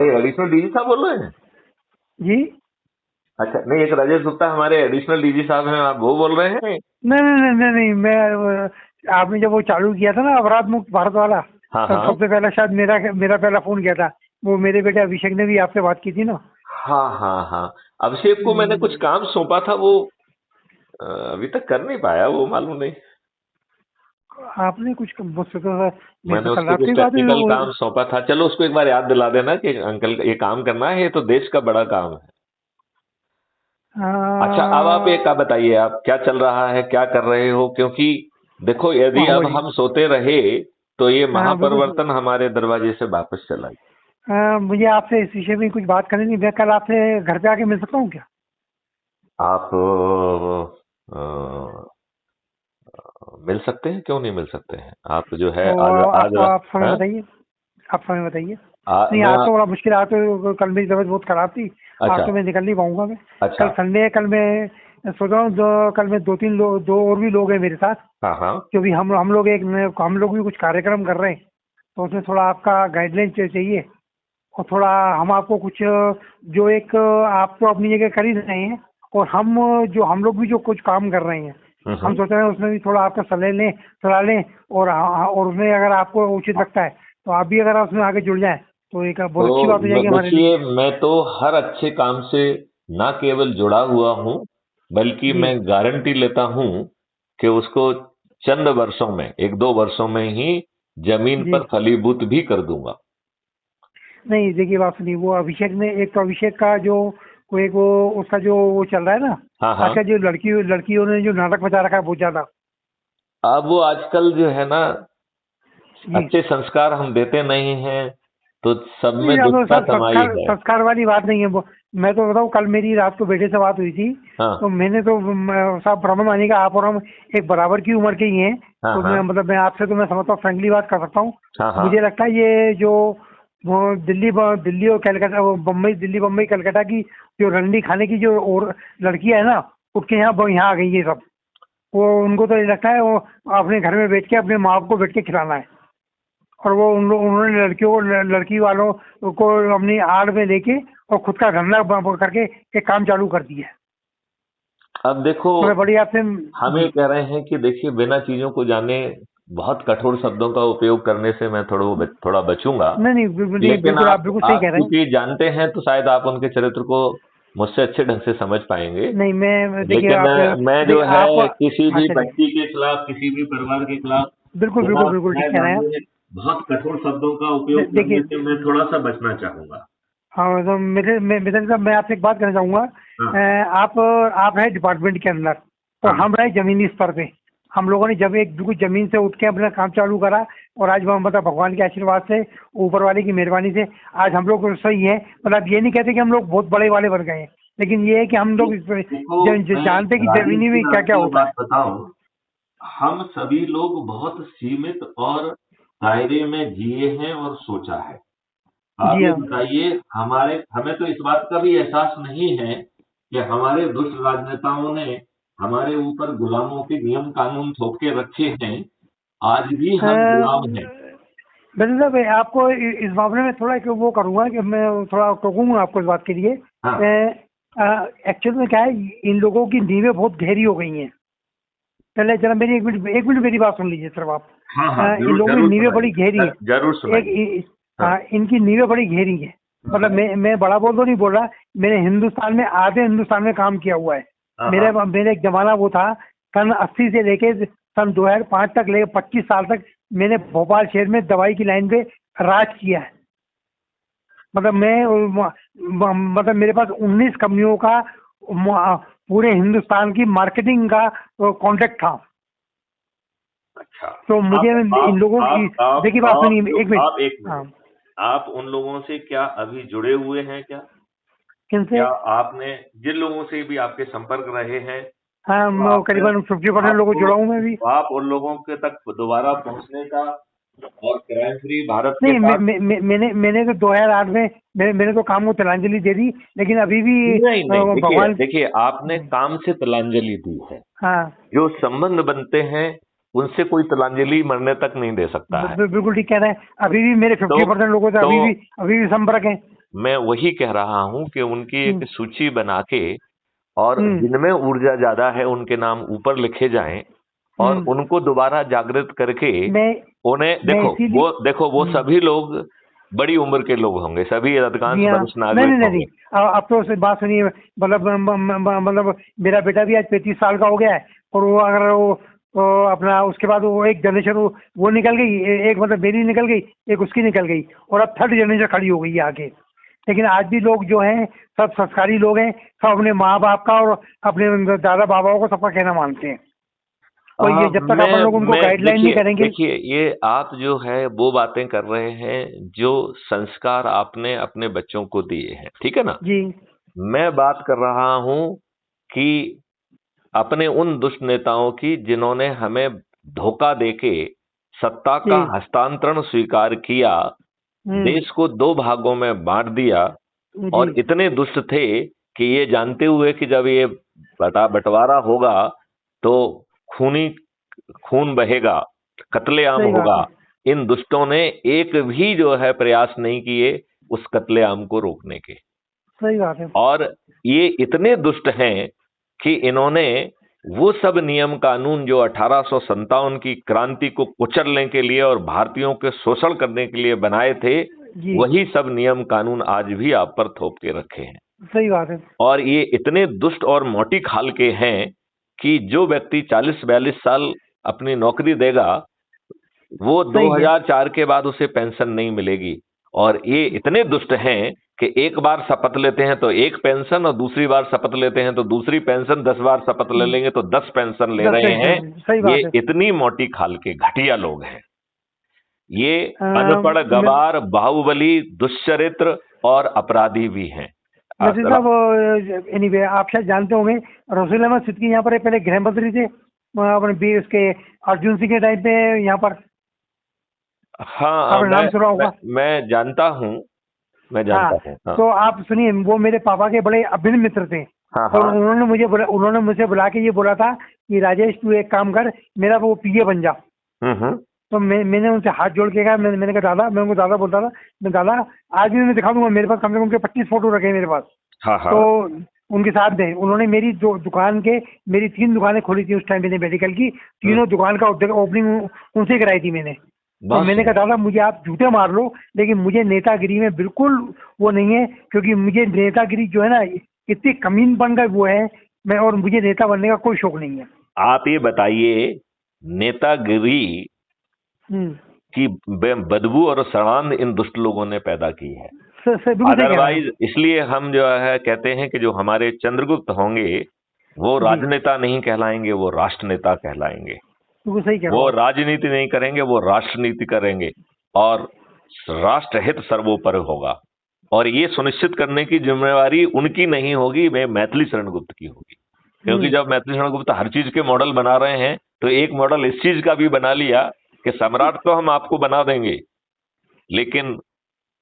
Additional DG साहब बोल रहे हैं? जी। अच्छा, नहीं, एक राजेश गुप्ता हमारे एडिशनल डीजी साहब हैं, आप वो बोल रहे हैं? नहीं नहीं नहीं नहीं नहीं, आपने जब वो चालू किया था ना अपराध मुक्त भारत वाला, हाँ तब हाँ सबसे पहला शायद मेरा मेरा पहला फोन किया था। वो मेरे बेटे अभिषेक ने भी आपसे बात की थी ना। हाँ हाँ हाँ। अभिषेक को मैंने कुछ हम्म, काम सौंपा था, वो अभी तक कर नहीं पाया, वो मालूम नहीं। आपने कुछ मुझसे तो, मेरी मैंने तो कल उसको रात कुछ को ही बात हुई टेक्निकल वो। काम सौंपा था, चलो उसको एक बार याद दिला देना कि अंकल ये काम करना है, ये तो देश का बड़ा काम है। अच्छा, अब आप एक आप बताइए, आप क्या चल रहा है, क्या कर रहे हो? क्योंकि देखो, यदि हाँ अब बोलिए। हम सोते रहे तो ये हाँ बिल्कुल। महापरिवर्तन हमारे दरवाजे से वापस चला गया। मुझे आपसे इस विषय में कुछ बात करनी थी। मैं कल आपसे घर पे आके मिल सकता हूँ क्या? आप अ, मिल सकते हैं, क्यों नहीं मिल सकते हैं? आप जो है तो आज आज आप समय हाँ? बताइए। आप समय बताइए। नहीं, मैं आज तो बड़ा मुश्किल है। आज तो कल मेरी तबीयत बहुत खराब थी। आज अच्छा तो मैं निकल नहीं पाऊंगा मैं। अच्छा। कल संडे है। कल मैं सोच रहा हूँ कल मैं दो तीन लोग, दो और भी लोग हैं मेरे साथ। हाँ हाँ। क्योंकि हम लोग भी कुछ कार्यक्रम कर रहे हैं। तो उसमें थोड़ा आपका गाइडलाइन चाहिए। और थोड़ा हम आपको कुछ जो एक आप तो अपनी जगह कर ही रहे हैं, और हम लोग भी जो कुछ काम कर रहे हैं, हम हम्म। सोच रहे हैं उसमें भी थोड़ा आपका सलाह लें। और उसमें अगर आपको उचित लगता है तो आप भी अगर उसमें आगे जुड़ जाएं तो एक तो बहुत अच्छी बात हो जाएगी हमारे लिए। देखिए, मैं तो हर अच्छे काम से ना केवल जुड़ा हुआ हूँ, बल्कि जी। मैं गारंटी लेता हूँ कि उसको चंद वर्षों में, एक दो वर्षों में ही जमीन जी। पर फलीभूत भी कर दूंगा। नहीं, देखिए बात सुनिए। वो अभिषेक ने एक तो अभिषेक का जो कोई एक वो उसका जो वो चल रहा है ना, हाँ हाँ। आजकल जो लड़कियों ने जो नाटक बजा रखा है बहुत ज्यादा। अब वो आजकल जो है ना, जी। अच्छे संस्कार हम देते नहीं हैं, तो सब नहीं, में हम लोग दुखता समाई संस्कार है। संस्कार वाली बात नहीं है वो। मैं तो बताऊँ, कल मेरी रात को बेटे से बात हुई थी। तो हाँ मैंने तो साहब भ्रमण मानिएगा, आप और हम एक बराबर की उम्र के ही हैं। हाँ तो हाँ मैं आपसे तो मैं समझता हूँ फ्रेंकली बात कर सकता हूँ। हाँ हाँ। मुझे लगता है ये जो वो दिल्ली और कलकत्ता, वो बम्बई, दिल्ली बम्बई कलकत्ता की जो रंडी खाने की जो और लड़कियां है ना, उनके यहाँ आ गई ये सब। वो उनको तो ये लगता है वो अपने घर में बैठ के अपने माँ बाप को बैठ के खिलाना है। और वो उन्होंने लड़की वालों को अपनी आड़ में लेके और खुद का धंधा करके एक काम चालू कर दिया है। अब देखो, तो मैं बड़ी आपसे। हम ये जी। कह रहे हैं कि देखिए, बिना चीजों को जाने बहुत कठोर शब्दों का उपयोग करने से मैं थोड़ा बचूंगा। नहीं नहीं, लेकिन बिल्कुल आप बिल्कुल सही आप कह रहे हैं। चूंकि जानते हैं, तो शायद आप उनके चरित्र को मुझसे अच्छे ढंग से समझ पाएंगे। नहीं, मैं देखिए लेकिन आप मैं जो देखिए आप। है किसी हाँ भी चलिए। व्यक्ति के खिलाफ, किसी भी परिवार के खिलाफ बिल्कुल बिना बिल्कुल बिल्कुल ठीक तय कह रहे हैं आप। जाने बहुत कठोर शब्दों का उपयोग करने देखिए। से मैं थोड़ा सा बचना चाहूंगा। हाँ, तो मिथुन साहब, मैं आपसे एक बात कहना चाहूंगा। हाँ आप हैं डिपार्टमेंट के अंदर, और हाँ। हम रहे जमीनी स्तर पे। हम लोगों ने जब एक बिल्कुल जमीन से उठ के अपना काम चालू करा, और आज हम मतलब भगवान के आशीर्वाद से, ऊपर वाले की मेहरबानी से आज हम लोग सही है। मतलब ये नहीं कहते कि हम लोग बहुत बड़े वाले बन गए हैं, लेकिन ये है कि हम लोग देखो, मैं जानते हैं कि राजेश जमीनी जी में क्या क्या आपको ये होता बात है। बताऊं, हम सभी लोग बहुत सीमित और दायरे में जिए हैं और सोचा है। आप जी ये हाँ। बताइए, हमें तो इस बात का भी एहसास नहीं है कि हमारे दुष्ट राजनेताओं ने हमारे ऊपर गुलामों के नियम कानून थोप के रखे हैं। आज भी हम गुलाम हैं। मतलब आपको इस मामले में थोड़ा एक वो करूंगा कि मैं थोड़ा टोकूंगा आपको इस बात के लिए। हाँ एक्चुअल में क्या है, इन लोगों की नींवें बहुत गहरी हो गई हैं। पहले जरा मेरी एक मिनट मेरी बात सुन लीजिए सिर्फ आप। हाँ हाँ, इन जरूर लोगों की जरूर नींवें बड़ी सुनाइए, गहरी है। जरूर एक सुनाइए। हाँ इनकी नींवें बड़ी गहरी है। मतलब मैं बड़ा बोल तो नहीं बोल रहा। मैंने हिंदुस्तान में, आधे हिंदुस्तान में काम किया हुआ है। हाँ हाँ। मेरे एक जमाना वो था, सन 80 से लेके सन 2005 तक, लेके 25 साल तक मैंने भोपाल शहर में दवाई की लाइन पे राज किया है। मतलब मतलब मेरे पास 19 कंपनियों का पूरे हिंदुस्तान की मार्केटिंग का कॉन्ट्रैक्ट था। अच्छा। तो मुझे इन लोगों की, देखिए बात सुनिए एक मिनट। आप एक हाँ। मिनट, आप उन लोगों से क्या अभी जुड़े हुए हैं क्या? किनसे? क्या आपने जिन लोगों से भी आपके संपर्क रहे हैं, हाँ, तो मैं आपने करीबन 50% लोगों को आपको जुड़ा हूँ मैं भी। आप उन लोगों के तक दोबारा पहुंचने का और क्राइम फ्री भारत के नहीं, साथ। मैंने तो 2008 में मैंने तो काम को तिलांजलि दे दी। लेकिन अभी भी नहीं नहीं, देखिए भगवान। देखिए, आपने काम से तिलांजलि दी है। हाँ, जो संबंध बनते हैं, उनसे कोई तिलांजलि मरने तक नहीं दे सकता है। बिल्कुल ठीक कह रहे हैं। अभी भी मेरे तो 50% लोगों से तो अभी भी संपर्क है। मैं वही कह रहा हूं कि उनकी एक सूची बना के और जिनमें ऊर्जा ज्यादा है उनके नाम ऊपर लिखे जाएं और उनको दोबारा जागृत करके उन्हें देखो वो सभी लोग बड़ी उम्र के लोग होंगे, सभी अधिकांश वरिष्ठ नागरिक होंगे। अब तो बात सुनिए, मतलब मेरा बेटा भी आज 35 साल का हो गया है और वो अगर वो अपना उसके बाद वो एक जनरेशन वो निकल गई, एक मतलब मेरी निकल गई, एक उसकी निकल गई और अब थर्ड जनरेशन खड़ी हो गई है आगे। लेकिन आज भी लोग जो हैं सब संस्कारी लोग हैं, सब अपने माँ बाप का और अपने दादा बाबाओं को सबका कहना मानते हैं। और ये जब तक अपन लोग उनको गाइडलाइन नहीं करेंगे। देखिए, ये आप जो है वो बातें कर रहे हैं जो संस्कार आपने अपने बच्चों को दिए हैं, ठीक है ना जी। मैं बात कर रहा हूं कि अपने उन दुष्ट नेताओं की जिन्होंने हमें धोखा देके सत्ता का हस्तांतरण स्वीकार किया, देश को 2 भागों में बांट दिया और इतने दुष्ट थे कि ये जानते हुए कि जब ये बंटवारा होगा तो खून बहेगा, कत्लेआम होगा, इन दुष्टों ने एक भी जो है प्रयास नहीं किए उस कत्लेआम को रोकने के। सही बात है। और ये इतने दुष्ट हैं कि इन्होंने वो सब नियम कानून जो 1857 की क्रांति को कुचलने के लिए और भारतीयों के शोषण करने के लिए बनाए थे, वही सब नियम कानून आज भी आप पर थोप के रखे हैं। सही बात है। और ये इतने दुष्ट और मोटी खाल के हैं कि जो व्यक्ति 40-42 साल अपनी नौकरी देगा वो 2004 के बाद उसे पेंशन नहीं मिलेगी। और ये इतने दुष्ट हैं कि एक बार शपथ लेते हैं तो एक पेंशन और दूसरी बार शपथ लेते हैं तो दूसरी पेंशन, 10 बार शपथ ले लेंगे तो 10 पेंशन ले रहे हैं। ये इतनी मोटी खाल के घटिया लोग हैं। ये अनपढ़, गवार, बाहुबली, दुष्चरित्र और अपराधी भी हैं। एनीवे आप शायद जानते होंगे रसूल अहमद सिद्दीकी यहाँ पर पहले गृह मंत्री थे अपने उसके अर्जुन सिंह के टाइम पे यहाँ पर। हाँ, नाम सुना होगा। मैं जानता हूँ, मैं जानता हूँ। हाँ। तो आप सुनिए, वो मेरे पापा के बड़े अभिन्न मित्र थे। हाँ, और उन्होंने मुझे बुला के ये बोला था कि राजेश तू एक काम कर, मेरा वो पीए बन जा। तो मैंने उनसे हाथ जोड़ के कहा, मैंने कहा दादा, मैं उनको दादा बोलता था, मैं दादा आज भी मैं दिखा दूंगा, मेरे पास कम से कम उनके 25 फोटो रखे हैं मेरे पास। हाँ। तो उनके साथ में उन्होंने मेरी मेरी 3 दुकानें खोली थी उस टाइम मैंने मेडिकल की, तीनों दुकान का ओपनिंग उनसे कराई थी मैंने। तो मैंने कहा दादा मुझे आप झूठे मार लो लेकिन मुझे नेतागिरी में बिल्कुल वो नहीं है, क्योंकि मुझे नेतागिरी जो है ना इतनी कमीनपन का वो है, और मुझे नेता बनने का कोई शौक नहीं है। आप ये बताइए, नेतागिरी की बदबू और सड़ांध इन दुष्ट लोगों ने पैदा की है। अदरवाइज इसलिए हम जो है कहते हैं कि जो हमारे चंद्रगुप्त होंगे वो राजनेता नहीं कहलाएंगे, वो राष्ट्र नेता कहलाएंगे। वो राजनीति नहीं करेंगे, वो राष्ट्रनीति करेंगे और राष्ट्रहित सर्वोपरि होगा। और ये सुनिश्चित करने की जिम्मेवारी उनकी नहीं होगी, वे मैथिली शरण गुप्त की होगी। क्योंकि जब मैथिली शरण गुप्त हर चीज के मॉडल बना रहे हैं तो एक मॉडल इस चीज का भी बना लिया कि सम्राट तो हम आपको बना देंगे लेकिन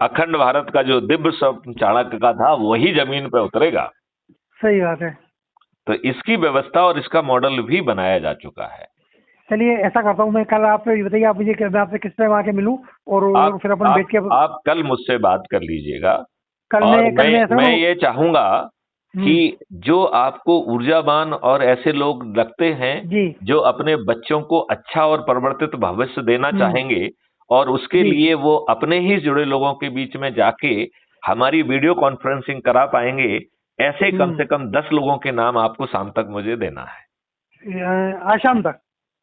अखंड भारत का जो दिव्य स्वप्न चाणक्य का था वही जमीन पे उतरेगा। सही बात है। तो इसकी व्यवस्था और इसका मॉडल भी बनाया जा चुका है। चलिए ऐसा करता हूँ, मैं कल आपसे ये बताइए, आप मुझे आपसे किस टाइम आके मिलूं और फिर अपन बैठ के आप कल मुझसे बात कर लीजिएगा। कल मैं ये चाहूंगा कि जो आपको ऊर्जावान और ऐसे लोग लगते हैं जो अपने बच्चों को अच्छा और परिवर्तित भविष्य देना चाहेंगे और उसके लिए वो अपने ही जुड़े लोगों के बीच में जाके हमारी वीडियो कॉन्फ्रेंसिंग करा पाएंगे, ऐसे कम से कम 10 लोगों के नाम आपको शाम तक मुझे देना है। आज शाम तक?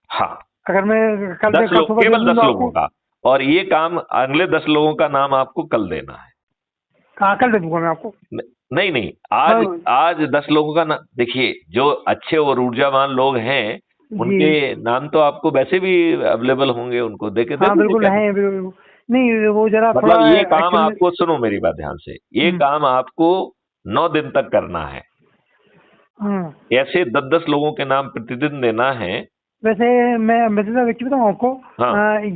हाँ, अगर मैं कल केवल 10 लोगों का, और ये काम अगले 10 लोगों का नाम आपको कल देना है। कहाँ कल दे दूंगा मैं आपको? नहीं, आज 10 लोगों का नाम। देखिए, जो अच्छे और ऊर्जावान लोग हैं उनके नाम तो आपको वैसे भी अवेलेबल होंगे, उनको देके बिल्कुल है। नहीं वो जरा मतलब ये काम आपको, सुनो मेरी बात ध्यान से, ये काम आपको 9 दिन तक करना है। ऐसे 10-10 लोगों के नाम प्रतिदिन देना है। वैसे मैं व्यक्ति बताऊँ आपको,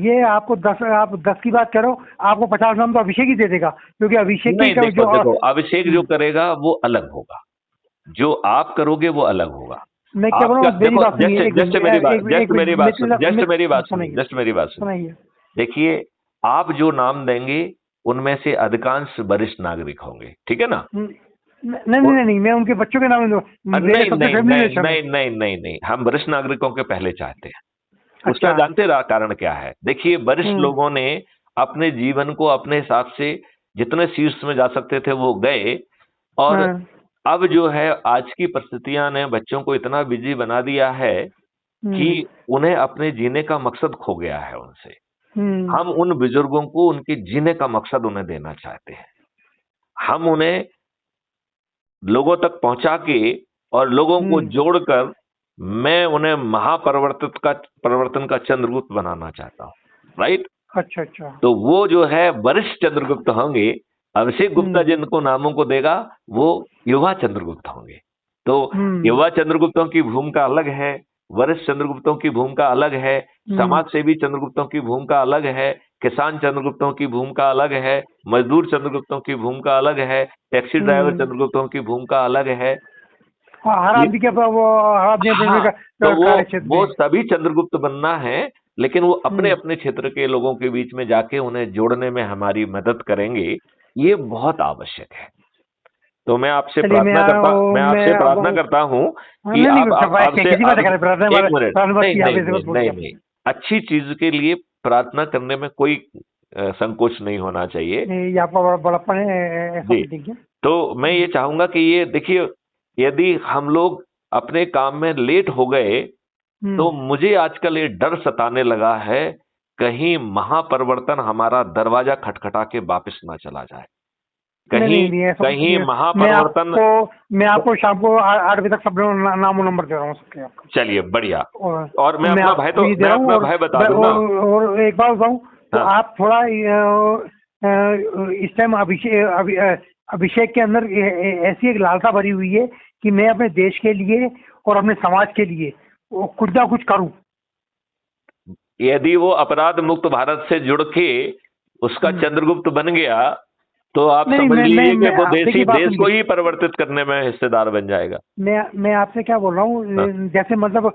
ये आपको 10 की बात करो, आपको 50 नाम तो अभिषेक ही दे देगा, क्योंकि अभिषेक देखो, अभिषेक जो करेगा वो अलग होगा, जो आप करोगे वो अलग होगा। मैं क्या बोलूं, जस्ट मेरी बात सुनिए। देखिए, आप जो नाम देंगे उनमें से अधिकांश वरिष्ठ नागरिक होंगे, ठीक है ना? नहीं, मैं उनके बच्चों के नाम नहीं नहीं नहीं नहीं नहीं नहीं नहीं, हम वरिष्ठ नागरिकों के पहले चाहते हैं। उसका अच्छा। जानते कारण क्या है? देखिए, वरिष्ठ लोगों ने अपने जीवन को अपने हिसाब से जितने शीर्ष में जा सकते थे वो गए, और अब जो है आज की परिस्थितियां ने बच्चों को इतना बिजी बना दिया है कि उन्हें अपने जीने का मकसद खो गया है उनसे। हम उन बुजुर्गों को उनके जीने का मकसद उन्हें देना चाहते हैं। हम उन्हें लोगों तक पहुंचा के और लोगों को जोड़कर मैं उन्हें परिवर्तन का चंद्रगुप्त बनाना चाहता हूं, राइट? अच्छा अच्छा। तो वो जो है वरिष्ठ चंद्रगुप्त होंगे। अभिषेक गुप्ता जिनको नामों को देगा वो युवा चंद्रगुप्त होंगे। तो युवा चंद्रगुप्तों की भूमिका अलग है, वरिष्ठ चंद्रगुप्तों की भूमिका अलग है, समाज सेवी चंद्रगुप्तों की भूमिका अलग है, किसान चंद्रगुप्तों की भूमिका अलग है, मजदूर चंद्रगुप्तों की भूमिका अलग है, टैक्सी ड्राइवर चंद्रगुप्तों की भूमिका अलग है। हर आदमी के वो सभी चंद्रगुप्त बनना है, लेकिन वो अपने अपने क्षेत्र के लोगों के बीच में जाके उन्हें जोड़ने में हमारी मदद करेंगे। ये बहुत आवश्यक है। तो मैं आपसे प्रार्थना करता हूं कि नहीं, अच्छी चीज के लिए प्रार्थना करने में कोई संकोच नहीं होना चाहिए। तो मैं ये चाहूंगा कि ये देखिए, यदि हम लोग अपने काम में लेट हो गए तो मुझे आजकल ये डर सताने लगा है, कहीं महापरिवर्तन हमारा दरवाजा खटखटा के वापस ना चला जाए। कहीं महापरिवर्तन। मैं आपको शाम को 8 बजे तक सब नाम नंबर दे रहा हूँ सबके आपको। चलिए, बढ़िया। और मैं अपना भाई तो मैं अपना भाई बता दूंगा। और एक बात बताऊं तो आप थोड़ा इस टाइम अभिषेक के अंदर ऐसी एक लालसा भरी हुई है कि मैं अपने देश के लिए और अपने समाज के लिए कुछ ना कुछ करूं। यदि वो अपराध मुक्त भारत से जुड़ के उसका चंद्रगुप्त बन गया तो आप समझ लीजिए कि वो देश को ही परिवर्तित करने में हिस्सेदार बन जाएगा। मैं आपसे क्या बोल रहा हूँ, जैसे मतलब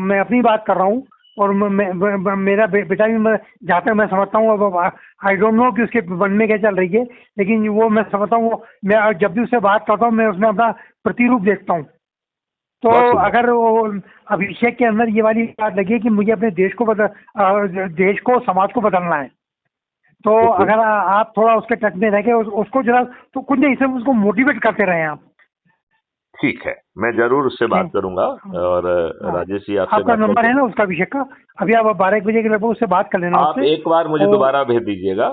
मैं अपनी बात कर रहा हूँ और मेरा बेटा भी, जहाँ तक मैं समझता हूँ, आई डोंट नो कि उसके मन में क्या चल रही है, लेकिन वो मैं समझता हूँ, मैं जब भी उससे बात करता हूँ मैं उसमें अपना प्रतिरूप देखता हूँ। तो अगर वो अभिषेक के अंदर ये वाली बात लगी कि मुझे अपने देश को समाज को बदलना है, तो अगर आप थोड़ा उसके टच में रह के उसको जरा तो कुछ नहीं से उसको मोटिवेट करते रहे आप। ठीक है, मैं जरूर उससे बात करूंगा। और राजेश जी, आपका नंबर है ना उसका, अभिषेक का? अभी आप 12 बजे के लगभग उससे बात कर लेना। आप एक बार मुझे दोबारा भेज दीजिएगा।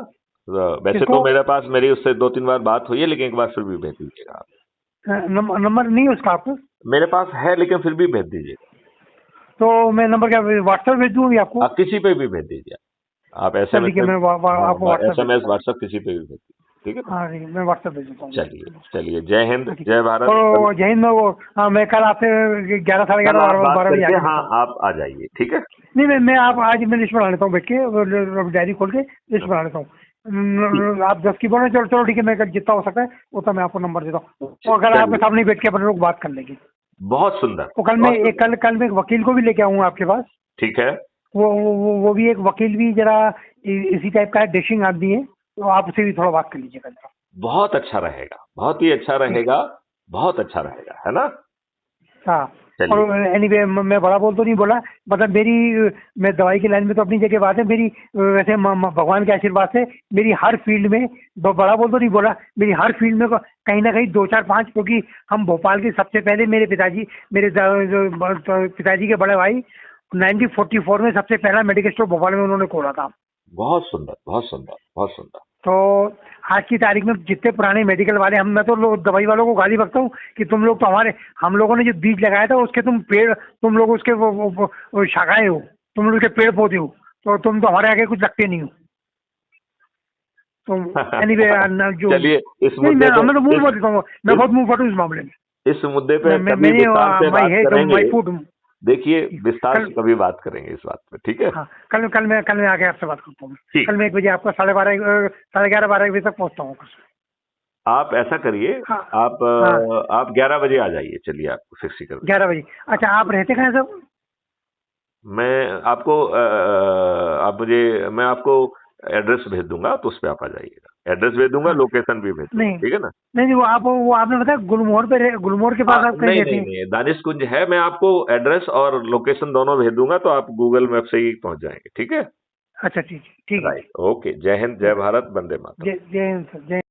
वैसे तो मेरे पास मेरी उससे 2-3 बार बात हुई है, लेकिन एक बार फिर भी भेज दीजिएगा आप। नंबर नहीं है उसका आपको? मेरे पास है, लेकिन फिर भी भेज दीजिएगा। तो मैं नंबर क्या व्हाट्सएप भेज दूँ आपको? आप किसी पे भी भेज दीजिए। आप SMS व्हाट्सएप किसी पे भी भेज दीजिए, ठीक है? हाँ, मैं व्हाट्सएप भेज देता हूँ। चलिए, जय हिंद, जय भारत। तो जय हिंद। मैं कल आपसे 11 साढ़े 11 12 बजे। हाँ, आप आ जाइए, ठीक है? नहीं, मैं आप आज मैं लिस्ट बना लेता हूँ बैठ के, डायरी खोल के लिस्ट बना लेता हूँ। आप 10 की बोल रहे, चलो ठीक है, मैं जितना हो सकता है उतना मैं आपको नंबर देता हूँ। तो अगर आपके सामने बैठ के अपन लोग बात कर लेंगे। बहुत सुंदर। तो कल मैं एक वकील को भी लेके आऊंगा आपके पास। ठीक है। वो भी एक वकील भी जरा इसी टाइप का डैशिंग आदमी है, तो आप उससे भी थोड़ा बात कर लीजिएगा जरा। बहुत अच्छा रहेगा, बहुत ही अच्छा रहेगा, बहुत अच्छा रहेगा, है ना? हाँ। और एनीवे मैं बड़ा बोल तो नहीं बोला, मतलब मैं दवाई की लाइन में तो अपनी जगह बात है मेरी, वैसे भगवान के आशीर्वाद से मेरी हर फील्ड में, बड़ा बोल तो नहीं बोला, मेरी हर फील्ड में कहीं ना कहीं 2 4 5, क्योंकि हम भोपाल के सबसे पहले मेरे पिताजी के बड़े भाई 1944 में सबसे पहला मेडिकल स्टोर भोपाल में उन्होंने खोला था। बहुत सुंदर, बहुत सुंदर, बहुत सुंदर। तो आज की तारीख में जितने पुराने मेडिकल वाले, मैं तो दवाई वालों को गाली बकता हूँ कि तुम लोग तो हम लोगों ने जो बीज लगाया था उसके तुम लोग उसके वो शाखाएं हो, तुम लोग उसके पेड़ पौधे हो, तो तुम तो हमारे आगे कुछ लगते नहीं हो। तो एनीवे जो चलिए, इस मुद्दे पे मैं तो मुंह फट देता हूँ, मैं बहुत मुंह फटूँ इस मामले में। इस मुद्दे पे कभी विस्तार से बात करेंगे। देखिए, विस्तार से कभी बात करेंगे इस बात पे, ठीक है? हाँ, कल मैं आके आपसे बात करता हूँ। कल मैं 1 बजे आपका 11:30 12 बजे तक पहुँचता हूँ। आप ऐसा करिए, आप 11 बजे आ जाइए। चलिए, आपको फिक्स ही कर 11 बजे। अच्छा, आप रहते कहाँ हैं सब? मैं आपको एड्रेस भेज दूंगा, तो उस पर आप आ जाइएगा। एड्रेस भेज दूंगा, लोकेशन भी भेज दूंगा, नहीं ठीक है ना। नहीं, वो आपने बताया गुलमोहर पे गुलमोहर के पास आप कहीं नहीं रहते नहीं हैं? नहीं, दानिश कुंज है, मैं आपको एड्रेस और लोकेशन दोनों भेज दूंगा, तो आप गूगल मैप से ही पहुंच जाएंगे, ठीक है। अच्छा ठीक है, ठीक है। राइट, ओके, जय हिंद, जय भारत, वंदे मातरम। जय जय हिंद सर, जय